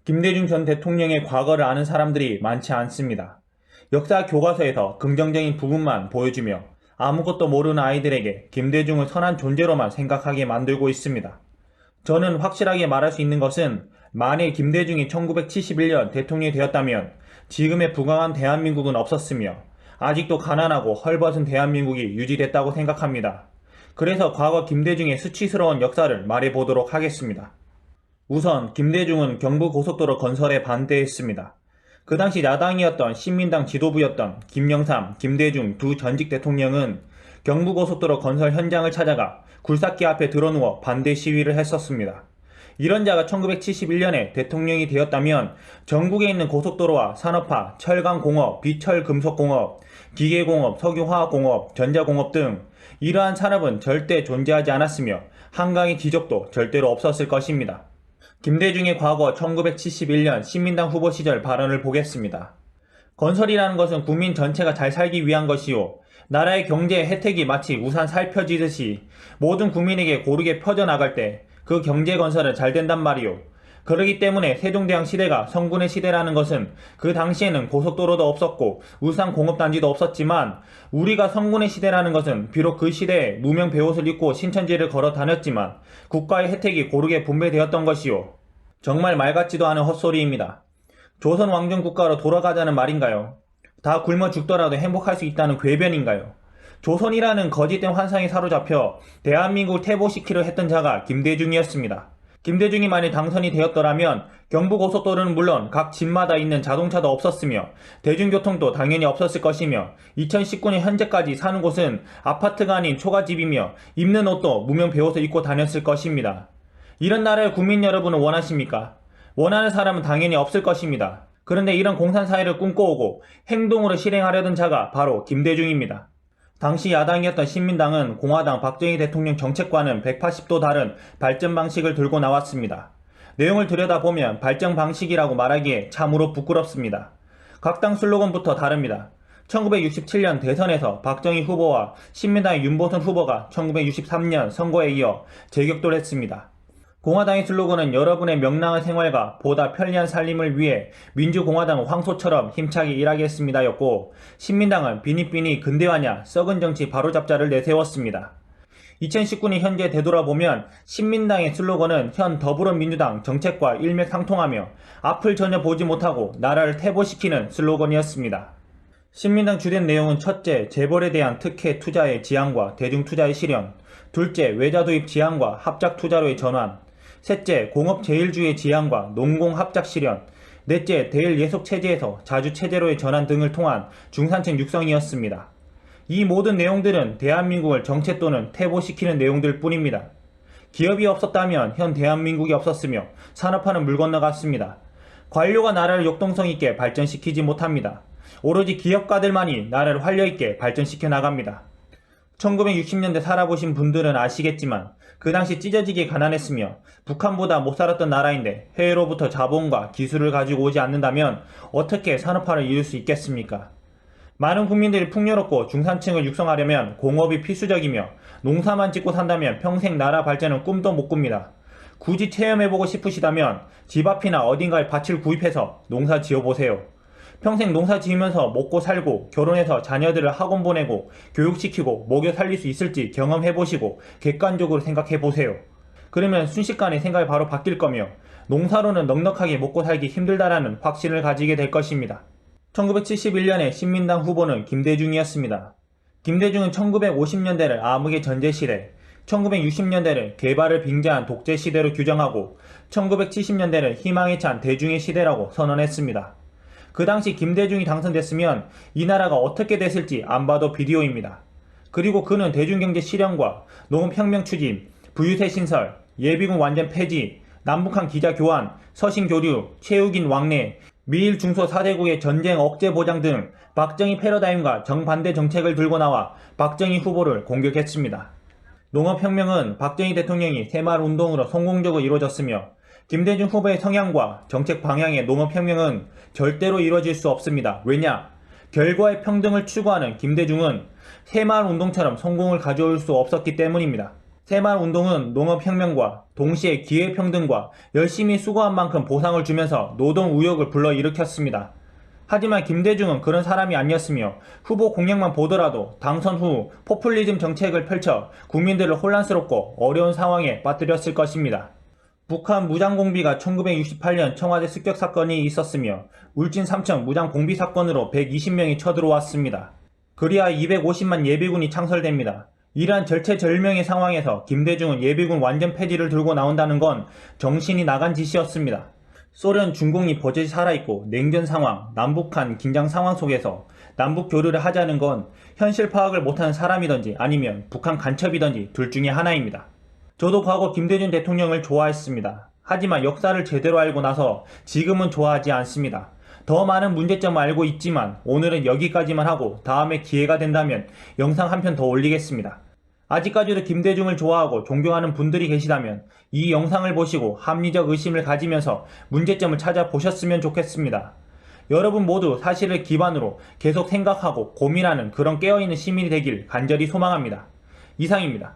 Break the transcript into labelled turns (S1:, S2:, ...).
S1: 김대중 전 대통령의 과거를 아는 사람들이 많지 않습니다. 역사 교과서에서 긍정적인 부분만 보여주며 아무것도 모르는 아이들에게 김대중을 선한 존재로만 생각하게 만들고 있습니다. 저는 확실하게 말할 수 있는 것은 만일 김대중이 1971년 대통령이 되었다면 지금의 부강한 대한민국은 없었으며 아직도 가난하고 헐벗은 대한민국이 유지됐다고 생각합니다. 그래서 과거 김대중의 수치스러운 역사를 말해보도록 하겠습니다. 우선 김대중은 경부고속도로 건설에 반대했습니다. 그 당시 야당이었던 신민당 지도부였던 김영삼, 김대중 두 전직 대통령은 경부고속도로 건설 현장을 찾아가 굴삭기 앞에 드러누워 반대 시위를 했었습니다. 이런 자가 1971년에 대통령이 되었다면 전국에 있는 고속도로와 산업화, 철강공업, 비철금속공업, 기계공업, 석유화학공업, 전자공업 등 이러한 산업은 절대 존재하지 않았으며 한강의 기적도 절대로 없었을 것입니다. 김대중의 과거 1971년 신민당 후보 시절 발언을 보겠습니다. 건설이라는 것은 국민 전체가 잘 살기 위한 것이요. 나라의 경제 혜택이 마치 우산 살펴지듯이 모든 국민에게 고르게 퍼져나갈 때 그 경제 건설은 잘 된단 말이요. 그러기 때문에 세종대왕 시대가 성군의 시대라는 것은 그 당시에는 고속도로도 없었고 울산공업단지도 없었지만 우리가 성군의 시대라는 것은 비록 그 시대에 무명 베옷을 입고 신천지를 걸어 다녔지만 국가의 혜택이 고르게 분배되었던 것이요. 정말 말 같지도 않은 헛소리입니다. 조선 왕정 국가로 돌아가자는 말인가요? 다 굶어 죽더라도 행복할 수 있다는 궤변인가요? 조선이라는 거짓된 환상에 사로잡혀 대한민국을 퇴보시키려 했던 자가 김대중이었습니다. 김대중이 만일 당선이 되었더라면 경부고속도로는 물론 각 집마다 있는 자동차도 없었으며 대중교통도 당연히 없었을 것이며 2019년 현재까지 사는 곳은 아파트가 아닌 초가집이며 입는 옷도 무명 베옷을 입고 다녔을 것입니다. 이런 나라를 국민 여러분은 원하십니까? 원하는 사람은 당연히 없을 것입니다. 그런데 이런 공산사회를 꿈꿔오고 행동으로 실행하려던 자가 바로 김대중입니다. 당시 야당이었던 신민당은 공화당 박정희 대통령 정책과는 180도 다른 발전 방식을 들고 나왔습니다. 내용을 들여다보면 발전 방식이라고 말하기에 참으로 부끄럽습니다. 각 당 슬로건부터 다릅니다. 1967년 대선에서 박정희 후보와 신민당의 윤보선 후보가 1963년 선거에 이어 재격돌했습니다. 공화당의 슬로건은 여러분의 명랑한 생활과 보다 편리한 살림을 위해 민주공화당 황소처럼 힘차게 일하겠습니다 였고 신민당은 비니비니 근대화냐 썩은 정치 바로잡자를 내세웠습니다. 2019년 현재 되돌아보면 신민당의 슬로건은 현 더불어민주당 정책과 일맥상통하며 앞을 전혀 보지 못하고 나라를 퇴보시키는 슬로건이었습니다. 신민당 주된 내용은 첫째, 재벌에 대한 특혜 투자의 지양과 대중투자의 실현, 둘째, 외자 도입 지양과 합작 투자로의 전환, 셋째, 공업 제일주의 지향과 농공 합작 실현, 넷째, 대일 예속 체제에서 자주 체제로의 전환 등을 통한 중산층 육성이었습니다. 이 모든 내용들은 대한민국을 정체 또는 퇴보시키는 내용들 뿐입니다. 기업이 없었다면 현 대한민국이 없었으며 산업화는 물 건너갔습니다. 관료가 나라를 역동성 있게 발전시키지 못합니다. 오로지 기업가들만이 나라를 활력있게 발전시켜 나갑니다. 1960년대 살아보신 분들은 아시겠지만 그 당시 찢어지게 가난했으며 북한보다 못 살았던 나라인데 해외로부터 자본과 기술을 가지고 오지 않는다면 어떻게 산업화를 이룰 수 있겠습니까? 많은 국민들이 풍요롭고 중산층을 육성하려면 공업이 필수적이며 농사만 짓고 산다면 평생 나라 발전은 꿈도 못 꿉니다. 굳이 체험해보고 싶으시다면 집 앞이나 어딘가에 밭을 구입해서 농사 지어보세요. 평생 농사 지으면서 먹고 살고 결혼해서 자녀들을 학원 보내고 교육시키고 먹여 살릴 수 있을지 경험해보시고 객관적으로 생각해보세요. 그러면 순식간에 생각이 바로 바뀔 거며 농사로는 넉넉하게 먹고 살기 힘들다라는 확신을 가지게 될 것입니다. 1971년에 신민당 후보는 김대중이었습니다. 김대중은 1950년대를 암흑의 전제시대, 1960년대를 개발을 빙자한 독재시대로 규정하고 1970년대를 희망에 찬 대중의 시대라고 선언했습니다. 그 당시 김대중이 당선됐으면 이 나라가 어떻게 됐을지 안 봐도 비디오입니다. 그리고 그는 대중경제 실현과 농업혁명 추진, 부유세 신설, 예비군 완전 폐지, 남북한 기자 교환, 서신 교류, 체육인 왕래, 미일 중소 4대국의 전쟁 억제 보장 등 박정희 패러다임과 정반대 정책을 들고 나와 박정희 후보를 공격했습니다. 농업혁명은 박정희 대통령이 새마을운동으로 성공적으로 이루어졌으며 김대중 후보의 성향과 정책 방향의 농업혁명은 절대로 이루어질 수 없습니다. 왜냐? 결과의 평등을 추구하는 김대중은 새마을운동처럼 성공을 가져올 수 없었기 때문입니다. 새마을운동은 농업혁명과 동시에 기회평등과 열심히 수고한 만큼 보상을 주면서 노동우욕을 불러일으켰습니다. 하지만 김대중은 그런 사람이 아니었으며 후보 공약만 보더라도 당선 후 포퓰리즘 정책을 펼쳐 국민들을 혼란스럽고 어려운 상황에 빠뜨렸을 것입니다. 북한 무장공비가 1968년 청와대 습격 사건이 있었으며 울진 삼청 무장공비 사건으로 120명이 쳐들어왔습니다. 그리하 250만 예비군이 창설됩니다. 이러한 절체절명의 상황에서 김대중은 예비군 완전 폐지를 들고 나온다는 건 정신이 나간 짓이었습니다. 소련 중공이 버젓이 살아있고 냉전 상황, 남북한 긴장 상황 속에서 남북 교류를 하자는 건 현실 파악을 못하는 사람이든지 아니면 북한 간첩이든지 둘 중에 하나입니다. 저도 과거 김대중 대통령을 좋아했습니다. 하지만 역사를 제대로 알고 나서 지금은 좋아하지 않습니다. 더 많은 문제점을 알고 있지만 오늘은 여기까지만 하고 다음에 기회가 된다면 영상 한 편 더 올리겠습니다. 아직까지도 김대중을 좋아하고 존경하는 분들이 계시다면 이 영상을 보시고 합리적 의심을 가지면서 문제점을 찾아보셨으면 좋겠습니다. 여러분 모두 사실을 기반으로 계속 생각하고 고민하는 그런 깨어있는 시민이 되길 간절히 소망합니다. 이상입니다.